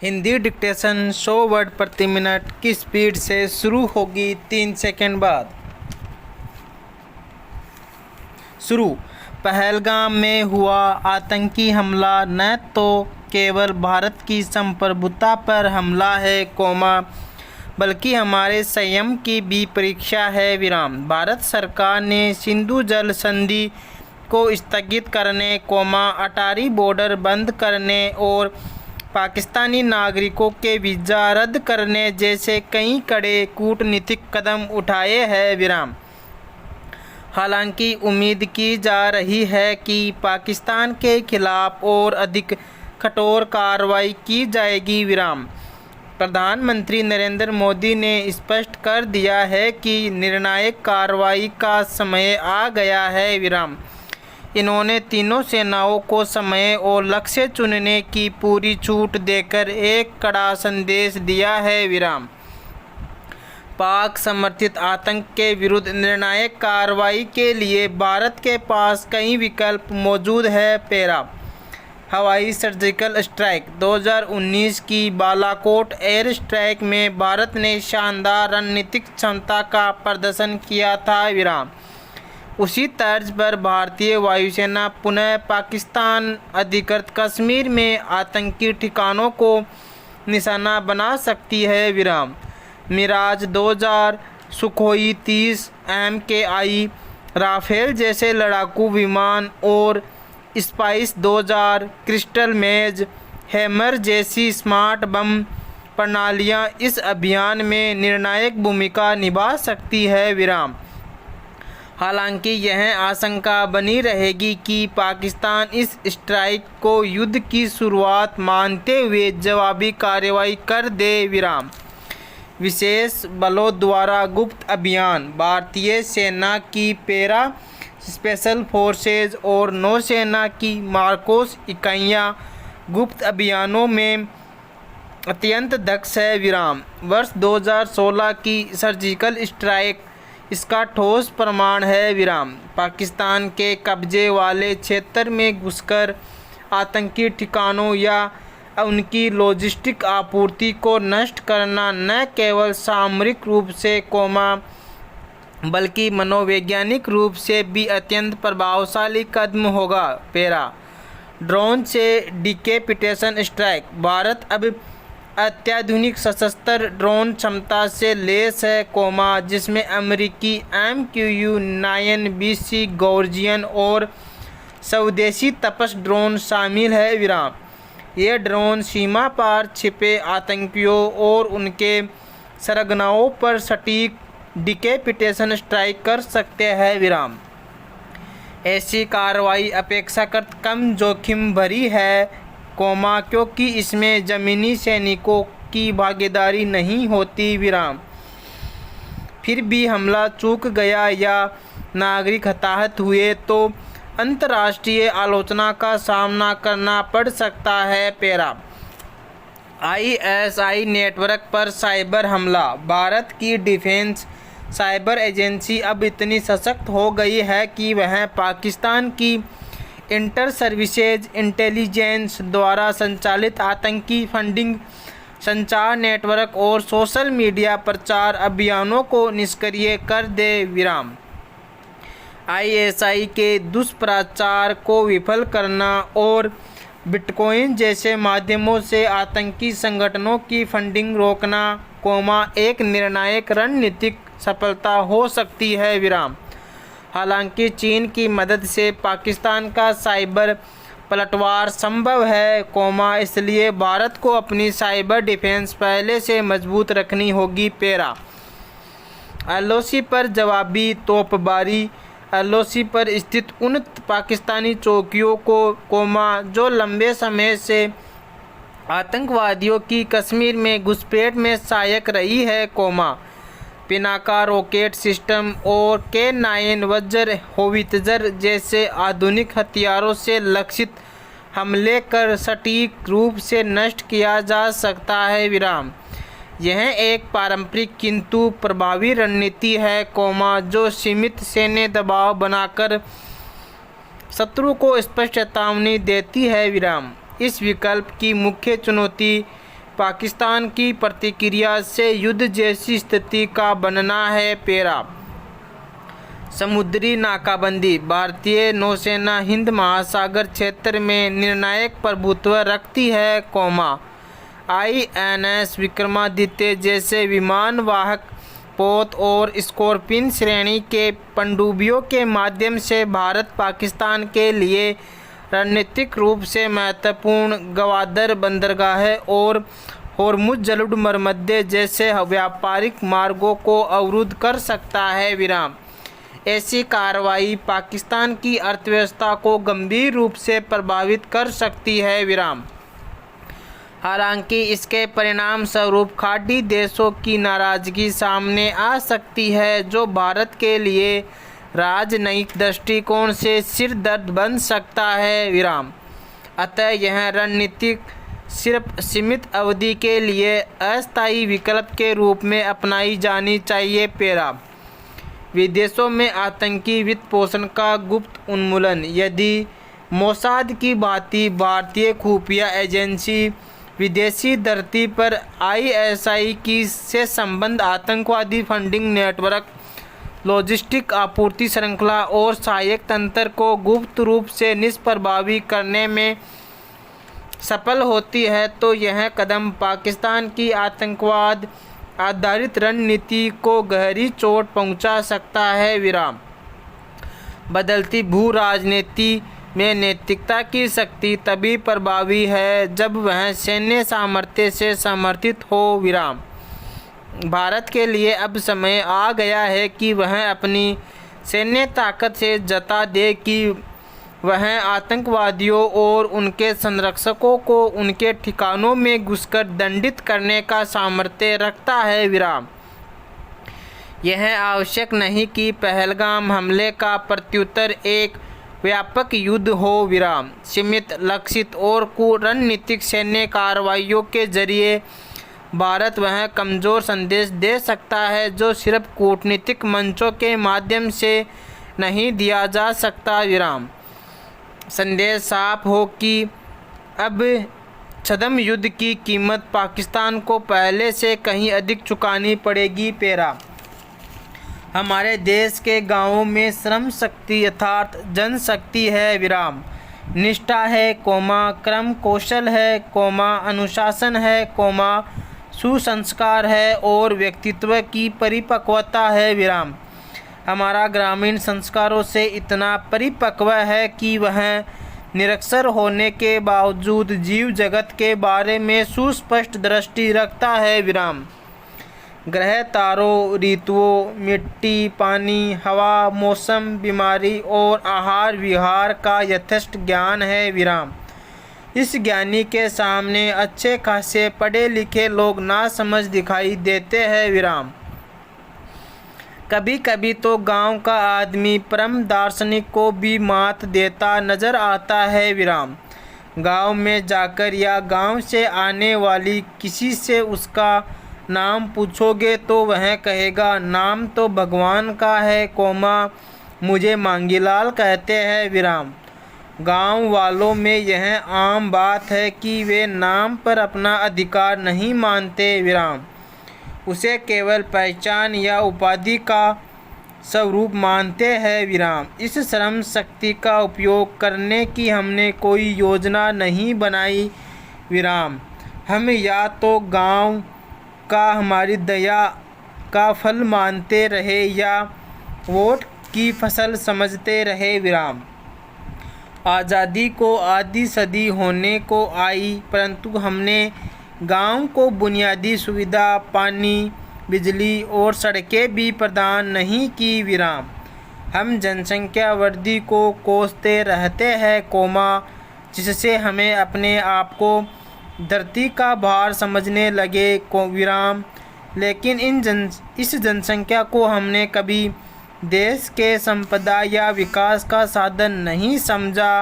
Hindi dictation 100 word प्रति minute की speed से शुरू होगी 3 सेकंड बाद। शुरू। पहलगाम में हुआ आतंकी हमला न तो केवल भारत की संप्रभुता पर हमला है, बल्कि हमारे संयम की भी परीक्षा है। विराम। भारत सरकार ने सिंधु जल संधि को स्थगित करने, अटारी बॉर्डर बंद करने और पाकिस्तानी नागरिकों के वीज़ा रद्द करने जैसे कई कड़े कूटनीतिक कदम उठाए हैं। विराम। हालांकि उम्मीद की जा रही है कि पाकिस्तान के खिलाफ और अधिक कठोर कार्रवाई की जाएगी। विराम। प्रधानमंत्री नरेंद्र मोदी ने स्पष्ट कर दिया है कि निर्णायक कार्रवाई का समय आ गया है। विराम। इन्होंने तीनों सेनाओं को समय और लक्ष्य चुनने की पूरी छूट देकर एक कड़ा संदेश दिया है। विराम। पाक समर्थित आतंक के विरुद्ध निर्णायक कार्रवाई के लिए भारत के पास कई विकल्प मौजूद है। पैरा। हवाई सर्जिकल स्ट्राइक। 2019 की बालाकोट एयर स्ट्राइक में भारत ने शानदार रणनीतिक क्षमता का प्रदर्शन किया था। विराम। उसी तर्ज पर भारतीय वायुसेना पुनः पाकिस्तान अधिकृत कश्मीर में आतंकी ठिकानों को निशाना बना सकती है। विराम। मिराज 2000, सुखोई 30 MKI, राफेल जैसे लड़ाकू विमान और स्पाइस 2000, क्रिस्टल मेज, हैमर जैसी स्मार्ट बम प्रणालियां इस अभियान में निर्णायक भूमिका निभा सकती है। विराम। हालांकि यह आशंका बनी रहेगी कि पाकिस्तान इस स्ट्राइक को युद्ध की शुरुआत मानते हुए जवाबी कार्रवाई कर दे। विराम। विशेष बलों द्वारा गुप्त अभियान। भारतीय सेना की पैरा स्पेशल फोर्सेज और नौसेना की मार्कोस इकाइयाँ गुप्त अभियानों में अत्यंत दक्ष है। विराम। वर्ष 2016 की सर्जिकल स्ट्राइक इसका ठोस प्रमाण है। विराम। पाकिस्तान के कब्जे वाले क्षेत्र में घुसकर आतंकी ठिकानों या उनकी लॉजिस्टिक आपूर्ति को नष्ट करना न केवल सामरिक रूप से बल्कि मनोवैज्ञानिक रूप से भी अत्यंत प्रभावशाली कदम होगा। पैरा। ड्रोन से डिकेपिटेशन स्ट्राइक। भारत अब अत्याधुनिक सशस्त्र ड्रोन क्षमता से लैस है, जिसमें अमेरिकी MQ-9BC गॉर्जियन और स्वदेशी तपस ड्रोन शामिल है। विराम। ये ड्रोन सीमा पार छिपे आतंकियों और उनके सरगनाओं पर सटीक डिकेपिटेशन स्ट्राइक कर सकते हैं। विराम। ऐसी कार्रवाई अपेक्षाकृत कम जोखिम भरी है, क्योंकि इसमें ज़मीनी सैनिकों की भागीदारी नहीं होती। विराम। फिर भी हमला चूक गया या नागरिक हताहत हुए तो अंतर्राष्ट्रीय आलोचना का सामना करना पड़ सकता है। पैरा। ISI नेटवर्क पर साइबर हमला। भारत की डिफेंस साइबर एजेंसी अब इतनी सशक्त हो गई है कि वह पाकिस्तान की इंटर सर्विसेज इंटेलिजेंस द्वारा संचालित आतंकी फंडिंग, संचार नेटवर्क और सोशल मीडिया प्रचार अभियानों को निष्क्रिय कर दे। विराम। ISI के दुष्प्रचार को विफल करना और बिटकॉइन जैसे माध्यमों से आतंकी संगठनों की फंडिंग रोकना, एक निर्णायक रणनीतिक सफलता हो सकती है। विराम। हालांकि चीन की मदद से पाकिस्तान का साइबर पलटवार संभव है, इसलिए भारत को अपनी साइबर डिफेंस पहले से मजबूत रखनी होगी। पैरा। LOC पर जवाबी तोपबारी। LOC पर स्थित उन पाकिस्तानी चौकियों को, जो लंबे समय से आतंकवादियों की कश्मीर में घुसपैठ में सहायक रही है, पिनाका रॉकेट सिस्टम और K9 वज्र होवित्ज़र जैसे आधुनिक हथियारों से लक्षित हमले कर सटीक रूप से नष्ट किया जा सकता है। विराम। यह एक पारंपरिक किंतु प्रभावी रणनीति है, जो सीमित सैन्य दबाव बनाकर शत्रु को स्पष्ट चेतावनी देती है। विराम। इस विकल्प की मुख्य चुनौती पाकिस्तान की प्रतिक्रिया से युद्ध जैसी स्थिति का बनना है। पैरा समुद्री नाकाबंदी। भारतीय नौसेना हिंद महासागर क्षेत्र में निर्णायक प्रभुत्व रखती है, INS विक्रमादित्य जैसे विमानवाहक पोत और स्कॉर्पियन श्रेणी के पनडुब्बियों के माध्यम से भारत पाकिस्तान के लिए रणनीतिक रूप से महत्वपूर्ण गवादर बंदरगाह और होर्मुज जलमर्मध्य जैसे व्यापारिक मार्गों को अवरुद्ध कर सकता है। विराम ऐसी कार्रवाई पाकिस्तान की अर्थव्यवस्था को गंभीर रूप से प्रभावित कर सकती है। विराम हालांकि इसके परिणाम स्वरूप खाड़ी देशों की नाराजगी सामने आ सकती है, जो भारत के लिए राजनयिक दृष्टिकोण से सिरदर्द बन सकता है। विराम अतः यह रणनीति सिर्फ सीमित अवधि के लिए अस्थायी विकल्प के रूप में अपनाई जानी चाहिए। पैरा विदेशों में आतंकी वित्त पोषण का गुप्त उन्मूलन। यदि मोसाद की भांति भारतीय खुफिया एजेंसी विदेशी धरती पर ISI की से संबंध आतंकवादी फंडिंग नेटवर्क, लॉजिस्टिक आपूर्ति श्रृंखला और सहायक तंत्र को गुप्त रूप से निष्प्रभावी करने में सफल होती है, तो यह कदम पाकिस्तान की आतंकवाद आधारित रणनीति को गहरी चोट पहुंचा सकता है। विराम बदलती भू राजनीति में नैतिकता की शक्ति तभी प्रभावी है जब वह सैन्य सामर्थ्य से समर्थित हो। विराम भारत के लिए अब समय आ गया है कि वह अपनी सैन्य ताकत से जता दे कि वह आतंकवादियों और उनके संरक्षकों को उनके ठिकानों में घुसकर दंडित करने का सामर्थ्य रखता है। विराम यह आवश्यक नहीं कि पहलगाम हमले का प्रत्युत्तर एक व्यापक युद्ध हो। विराम सीमित, लक्षित और रणनीतिक सैन्य कार्रवाइयों के जरिए भारत वह कमज़ोर संदेश दे सकता है जो सिर्फ कूटनीतिक मंचों के माध्यम से नहीं दिया जा सकता। विराम संदेश साफ हो कि अब छद्म युद्ध की कीमत पाकिस्तान को पहले से कहीं अधिक चुकानी पड़ेगी। पैरा हमारे देश के गांवों में श्रम शक्ति अर्थात जनशक्ति है। विराम निष्ठा है, क्रम कौशल है, अनुशासन है, सुसंस्कार है और व्यक्तित्व की परिपक्वता है। विराम हमारा ग्रामीण संस्कारों से इतना परिपक्व है कि वह निरक्षर होने के बावजूद जीव जगत के बारे में सुस्पष्ट दृष्टि रखता है। विराम ग्रह, तारों, ऋतुओं, मिट्टी, पानी, हवा, मौसम, बीमारी और आहार विहार का यथेष्ट ज्ञान है। विराम इस ज्ञानी के सामने अच्छे खासे पढ़े लिखे लोग नासमझ दिखाई देते हैं। विराम कभी कभी तो गांव का आदमी परम दार्शनिक को भी मात देता नजर आता है। विराम गांव में जाकर या गांव से आने वाली किसी से उसका नाम पूछोगे तो वह कहेगा नाम तो भगवान का है, मुझे मांगीलाल कहते हैं। विराम गांव वालों में यह आम बात है कि वे नाम पर अपना अधिकार नहीं मानते। विराम उसे केवल पहचान या उपाधि का स्वरूप मानते हैं। विराम इस श्रम शक्ति का उपयोग करने की हमने कोई योजना नहीं बनाई। विराम हम या तो गांव का हमारी दया का फल मानते रहे या वोट की फसल समझते रहे। विराम आज़ादी को आधी सदी होने को आई, परंतु हमने गांव को बुनियादी सुविधा, पानी, बिजली और सड़कें भी प्रदान नहीं की। विराम हम जनसंख्या वृद्धि को कोसते रहते हैं, जिससे हमें अपने आप को धरती का भार समझने लगे। विराम लेकिन इस जनसंख्या को हमने कभी देश के संपदा या विकास का साधन नहीं समझा।